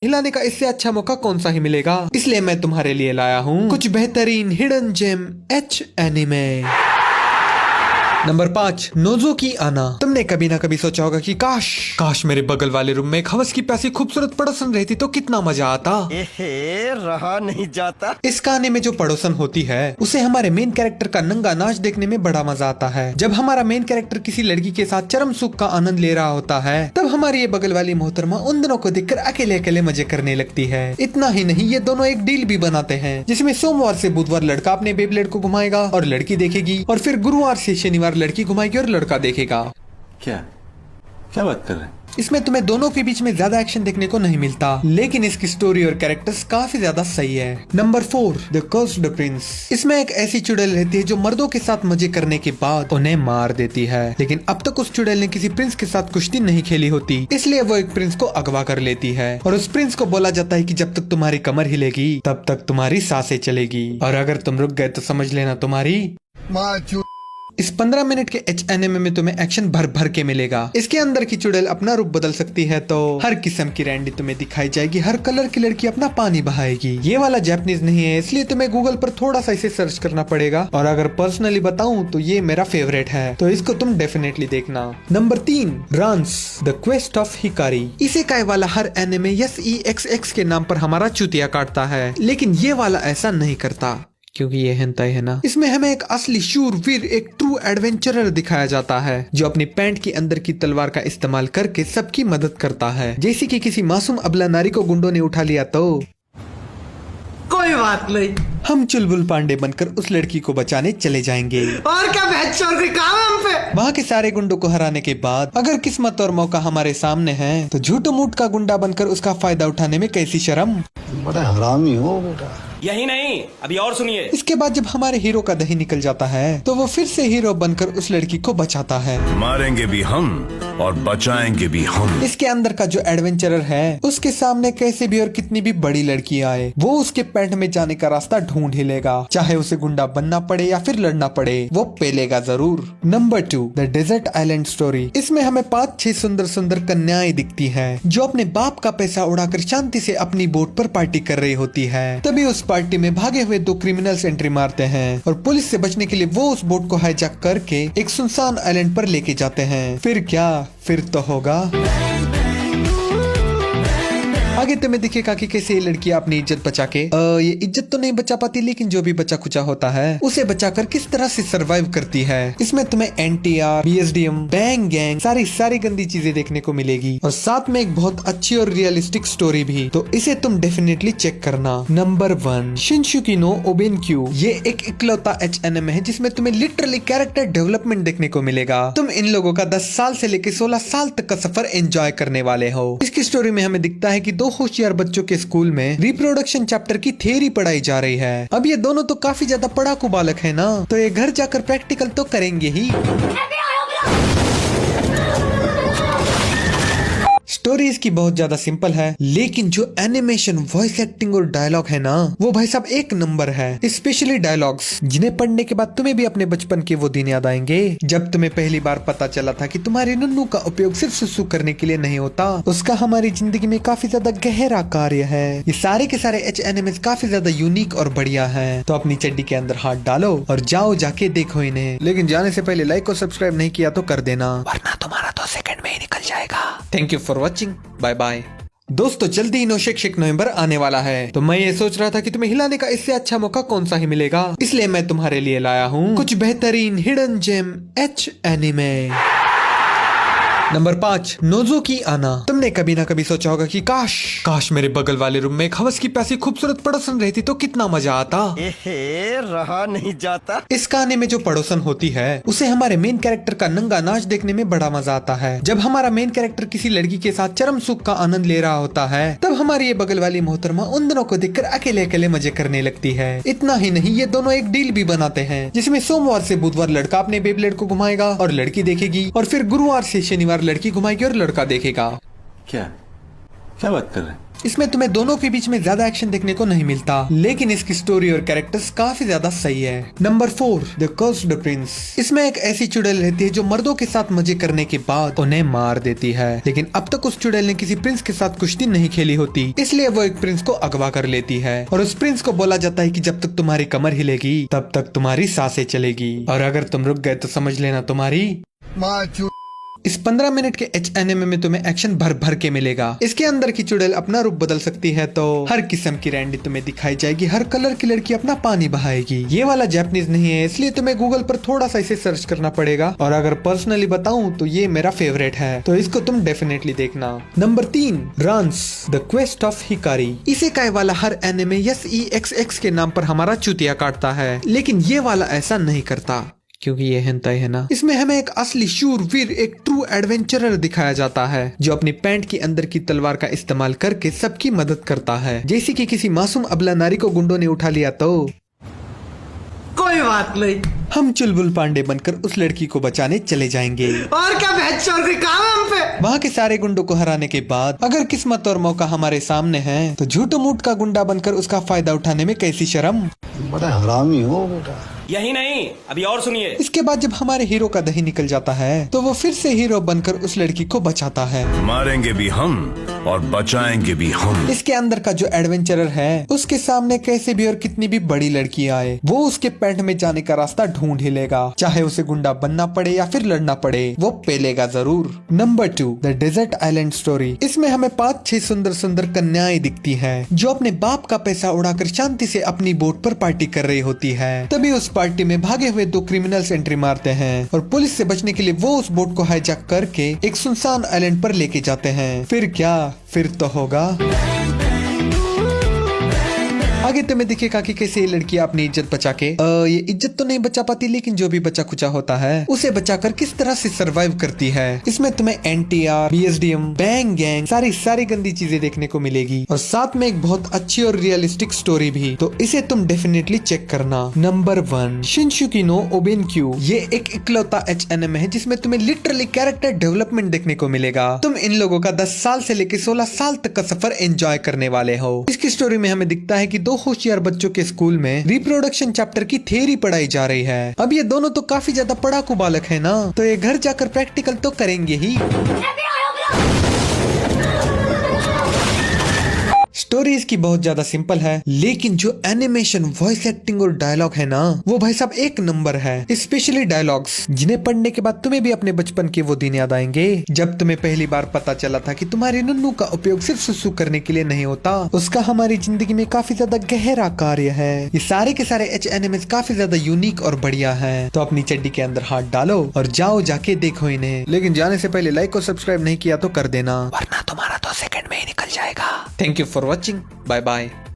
हिलाने का इससे अच्छा मौका कौन सा ही मिलेगा, इसलिए मैं तुम्हारे लिए लाया हूँ कुछ बेहतरीन hidden gem H anime. Number 5, नोजो की आना। तुमने कभी ना कभी सोचा होगा कि काश मेरे बगल वाले रूम में एक हवस की प्यासी खूबसूरत पड़ोसन रहती तो कितना मजा आता। रहा नहीं जाता। इस कहानी में जो पड़ोसन होती है उसे हमारे मेन कैरेक्टर का नंगा नाच देखने में बड़ा मजा आता है। जब हमारा मेन कैरेक्टर किसी लड़की के साथ चरम सुख का आनंद ले रहा होता है तब हमारी ये बगल वाली मोहतरमा उन दोनों को देखकर अकेले अकेले मजे करने लगती है। इतना ही नहीं, ये दोनों एक डील भी बनाते हैं जिसमें सोमवार से बुधवार लड़का अपने बेबलेट को घुमाएगा और लड़की देखेगी, और फिर गुरुवार से शनिवार लड़की घुमाएगी और लड़का देखेगा। क्या बात कर रहे हैं? इसमें तुम्हें दोनों के बीच में ज्यादा एक्शन देखने को नहीं मिलता, लेकिन इसकी स्टोरी और कैरेक्टर्स काफी ज्यादा सही है। Number 4, the cursed Prince. इसमें एक ऐसी चुड़ैल रहती है जो मर्दों के साथ मजे करने के बाद उन्हें मार देती है, लेकिन अब तक उस चुड़ैल ने किसी प्रिंस के साथ कुश्ती नहीं खेली होती, इसलिए वो एक प्रिंस को अगवा कर लेती है और उस प्रिंस को बोला जाता है कि जब तक तुम्हारी कमर हिलेगी तब तक तुम्हारी सांसें चलेगी, और अगर तुम रुक गए तो समझ लेना तुम्हारी। इस 15 मिनट के एच एनिमे में तुम्हें एक्शन भर भर के मिलेगा। इसके अंदर की चुड़ैल अपना रूप बदल सकती है तो हर किस्म की रैंडी तुम्हें दिखाई जाएगी, हर कलर की लड़की अपना पानी बहाएगी। ये वाला जापानीज नहीं है, इसलिए तुम्हें गूगल पर थोड़ा सा इसे सर्च करना पड़ेगा, और अगर पर्सनली बताऊं तो ये मेरा फेवरेट है, तो इसको तुम डेफिनेटली देखना। नंबर 3, रांस the quest of Hikari. Isekai वाला हर एनिमे SEXX के नाम पर हमारा चूतिया काटता है, लेकिन ये वाला ऐसा नहीं करता क्योंकि ये हेंताई है ना। इसमें हमें एक असली शूरवीर, एक ट्रू एडवेंचरर दिखाया जाता है जो अपनी पैंट के अंदर की तलवार का इस्तेमाल करके सबकी मदद करता है। जैसे कि किसी मासूम अबला नारी को गुंडों ने उठा लिया तो कोई बात नहीं, हम चुलबुल पांडे बनकर उस लड़की को बचाने चले जाएंगे। और क्या बहस कोई काम है हम पे। वहाँ के सारे गुंडों को हराने के बाद अगर किस्मत और मौका हमारे सामने है तो झूठो मूठ का गुंडा बनकर उसका फायदा उठाने में कैसी शर्म। बड़ा हरामी हो बेटा। यही नहीं, अभी और सुनिए। इसके बाद जब हमारे हीरो का दही निकल जाता है तो वो फिर से हीरो बनकर उस लड़की को बचाता है। मारेंगे भी हम और बचाएंगे भी हम। इसके अंदर का जो एडवेंचरर है उसके सामने कैसे भी और कितनी भी बड़ी लड़की आए वो उसके पैंट में जाने का रास्ता ढूंढ ही लेगा, चाहे उसे गुंडा बनना पड़े या फिर लड़ना पड़े, वो पेलेगा जरूर। Number 2, the desert island story. इसमें हमें 5-6 सुंदर सुंदर कन्याएं दिखती हैं जो अपने बाप का पैसा उड़ाकर शांति से अपनी बोट पर पार्टी कर रही होती है। तभी उस पार्टी में भागे हुए 2 क्रिमिनल्स एंट्री मारते हैं और पुलिस से बचने के लिए वो उस बोट को हाईजैक करके एक सुनसान आइलैंड पर लेके जाते हैं। फिर क्या, फिर तो होगा आगे तुम्हें दिखेगा कि कैसे ये लड़कियां अपनी इज्जत बचा के ये इज्जत तो नहीं बचा पाती, लेकिन जो भी बचा खुचा होता है उसे बचाकर किस तरह से सरवाइव करती है। इसमें तुम्हें NTR, BSDM, बैंग गैंग सारी गंदी चीजें देखने को मिलेगी, और साथ में एक बहुत अच्छी और रियलिस्टिक स्टोरी भी, तो इसे तुम डेफिनेटली चेक करना। नंबर 1, शिनशुकी नो ओबेनक्यू। ये एक इकलौता एच एनिमे है जिसमें तुम्हें लिटरली कैरेक्टर डेवलपमेंट देखने को मिलेगा। तुम इन लोगों का 10 साल से लेकर 16 साल तक का सफर एंजॉय करने वाले हो। इसकी स्टोरी में हमें दिखता है कि 2 होशियार बच्चों के स्कूल में रिप्रोडक्शन चैप्टर की थ्योरी पढ़ाई जा रही है। अब ये दोनों तो काफी ज्यादा पढ़ाकू बालक है ना, तो ये घर जाकर प्रैक्टिकल तो करेंगे ही। स्टोरी इसकी बहुत ज्यादा सिंपल है, लेकिन जो एनिमेशन, वॉइस एक्टिंग और डायलॉग है ना वो भाई साहब एक नंबर है। स्पेशली डायलॉग्स जिन्हें पढ़ने के बाद तुम्हें भी अपने बचपन के वो दिन याद आएंगे जब तुम्हें पहली बार पता चला था कि तुम्हारे नन्नू का उपयोग सिर्फ सुसु करने के लिए नहीं होता, उसका हमारी जिंदगी में काफी ज्यादा गहरा कार्य है। ये सारे के सारे एच एनिमेस काफी ज्यादा यूनिक और बढ़िया है, तो अपनी चड्डी के अंदर हाथ डालो और जाओ जाके देखो इन्हें। लेकिन जाने से पहले लाइक और सब्सक्राइब नहीं किया तो कर देना, वरना तुम्हारा 2 सेकंड में ही निकल जाएगा। Thank you for watching, bye bye. दोस्तों जल्दी ही नोशेक नवंबर आने वाला है, तो मैं ये सोच रहा था कि तुम्हें हिलाने का इससे अच्छा मौका कौन सा ही मिलेगा, इसलिए मैं तुम्हारे लिए लाया हूँ कुछ बेहतरीन hidden gem H anime. Number 5, नोजो की आना। तुमने कभी ना कभी सोचा होगा कि काश मेरे बगल वाले रूम में एक हवस की प्यासी खूबसूरत पड़ोसन रहती तो कितना मजा आता। रहा नहीं जाता। इस कहानी में जो पड़ोसन होती है उसे हमारे मेन कैरेक्टर का नंगा नाच देखने में बड़ा मजा आता है। जब हमारा मेन कैरेक्टर किसी लड़की के साथ चरम सुख का आनंद ले रहा होता है तब हमारी ये बगल वाली मोहतरमा उन दोनों को देखकर अकेले अकेले मजे करने लगती है। इतना ही नहीं, ये दोनों एक डील भी बनाते हैं जिसमें सोमवार से बुधवार लड़का अपने बेबलेट को घुमाएगा और लड़की देखेगी, और फिर गुरुवार से शनिवार लड़की घुमाएगी और लड़का देखेगा। क्या बात कर रहे हैं? इसमें तुम्हें दोनों के बीच में ज्यादा एक्शन देखने को नहीं मिलता, लेकिन इसकी स्टोरी और कैरेक्टर्स काफी ज्यादा सही है। Number 4 the cursed Prince. इसमें एक ऐसी चुड़ैल रहती है जो मर्दों के साथ मजे करने के बाद उन्हें मार देती है, लेकिन अब तक उस चुड़ैल ने किसी प्रिंस के साथ कुश्ती नहीं खेली होती, इसलिए वो एक प्रिंस को अगवा कर लेती है और उस प्रिंस को बोला जाता है कि जब तक तुम्हारी कमर हिलेगी तब तक तुम्हारी सांसें चलेगी, और अगर तुम रुक गए तो समझ लेना तुम्हारी। इस 15 मिनट के HNM में तुम्हें एक्शन भर भर के मिलेगा। इसके अंदर की चुड़ैल अपना रूप बदल सकती है, तो हर किस्म की रैंडी तुम्हें दिखाई जाएगी, हर कलर की लड़की अपना पानी बहाएगी। ये वाला जापानीज नहीं है, इसलिए तुम्हें गूगल पर थोड़ा सा इसे सर्च करना पड़ेगा, और अगर पर्सनली बताऊं तो ये मेरा फेवरेट है, तो इसको तुम डेफिनेटली देखना। नंबर 3 रांस the quest of Hikari. Isekai वाला हर एनिमे SEXX के नाम पर हमारा चुतिया काटता है, लेकिन ये वाला ऐसा नहीं करता क्योंकि ये हेंताई है ना। इसमें हमें एक असली शूरवीर, एक ट्रू एडवेंचरर दिखाया जाता है जो अपनी पैंट के अंदर की तलवार का इस्तेमाल करके सबकी मदद करता है। जैसे कि किसी मासूम अबला नारी को गुंडों ने उठा लिया तो कोई बात नहीं, हम चुलबुल पांडे बनकर उस लड़की को बचाने चले जाएंगे। और क्या भैंस चोर कोई काम है हम पे? वहाँ के सारे गुंडों को हराने के बाद अगर किस्मत और मौका हमारे सामने है तो झूठो मूठ का गुंडा बनकर उसका फायदा उठाने में कैसी शर्म। बड़ा हरामी हो बेटा। यही नहीं, अभी और सुनिए। इसके बाद जब हमारे हीरो का दही निकल जाता है तो वो फिर से हीरो बनकर उस लड़की को बचाता है। मारेंगे भी हम और बचाएंगे भी हम। इसके अंदर का जो एडवेंचरर है उसके सामने कैसे भी और कितनी भी बड़ी लड़की आए वो उसके पैंट में जाने का रास्ता ढूंढ ही लेगा, चाहे उसे गुंडा बनना पड़े या फिर लड़ना पड़े, वो पेलेगा जरूर। Number 2 the desert island story. इसमें हमें 5-6 सुंदर सुंदर कन्याएं दिखती हैं जो अपने बाप का पैसा उड़ाकर शांति से अपनी बोट पर पार्टी कर रही होती है। तभी उस पार्टी में भागे हुए 2 क्रिमिनल्स एंट्री मारते हैं और पुलिस से बचने के लिए वो उस बोट को हाईजैक करके एक सुनसान आइलैंड पर लेके जाते हैं। फिर क्या, फिर तो होगा आगे तुम्हें दिखेगा कि कैसे ये लड़कियां अपनी इज्जत बचा के ये इज्जत तो नहीं बचा पाती, लेकिन जो भी बचा कुचा होता है उसे बचाकर किस तरह से सरवाइव करती है। इसमें तुम्हें NTR, BSDM, बैंग गैंग सारी गंदी चीजें देखने को मिलेगी और साथ में एक बहुत अच्छी और रियलिस्टिक स्टोरी भी, तो इसे तुम डेफिनेटली चेक करना। नंबर 1 शिनशुकी नो ओबेनक्यू। ये एक इकलौता HNM है जिसमें तुम्हें लिटरली कैरेक्टर डेवलपमेंट देखने को मिलेगा। तुम इन लोगों का 10 साल से लेकर 16 साल तक का सफर एंजॉय करने वाले हो। इसकी स्टोरी में हमें दिखता है कि 2 होशियार बच्चों के स्कूल में रिप्रोडक्शन चैप्टर की थ्योरी पढ़ाई जा रही है। अब ये दोनों तो काफी ज्यादा पढ़ाकू बालक है ना, तो ये घर जाकर प्रैक्टिकल तो करेंगे ही। स्टोरी इसकी बहुत ज्यादा सिंपल है, लेकिन जो एनिमेशन, वॉइस एक्टिंग और डायलॉग है ना वो भाई साहब एक नंबर है। स्पेशली डायलॉग्स जिन्हें पढ़ने के बाद तुम्हें भी अपने बचपन के वो दिन याद आएंगे जब तुम्हें पहली बार पता चला था कि तुम्हारे नन्नू का उपयोग सिर्फ सुसु करने के लिए नहीं होता, उसका हमारी जिंदगी में काफी ज्यादा गहरा कार्य है। ये सारे के सारे HNMs काफी ज्यादा यूनिक और बढ़िया है, तो अपनी चड्डी के अंदर हाथ डालो और जाओ जाके देखो इन्हें। लेकिन जाने से पहले लाइक और सब्सक्राइब नहीं किया तो कर देना, वरना तुम्हारा 2 सेकंड में ही निकल जाएगा। Thank you for watching, bye bye.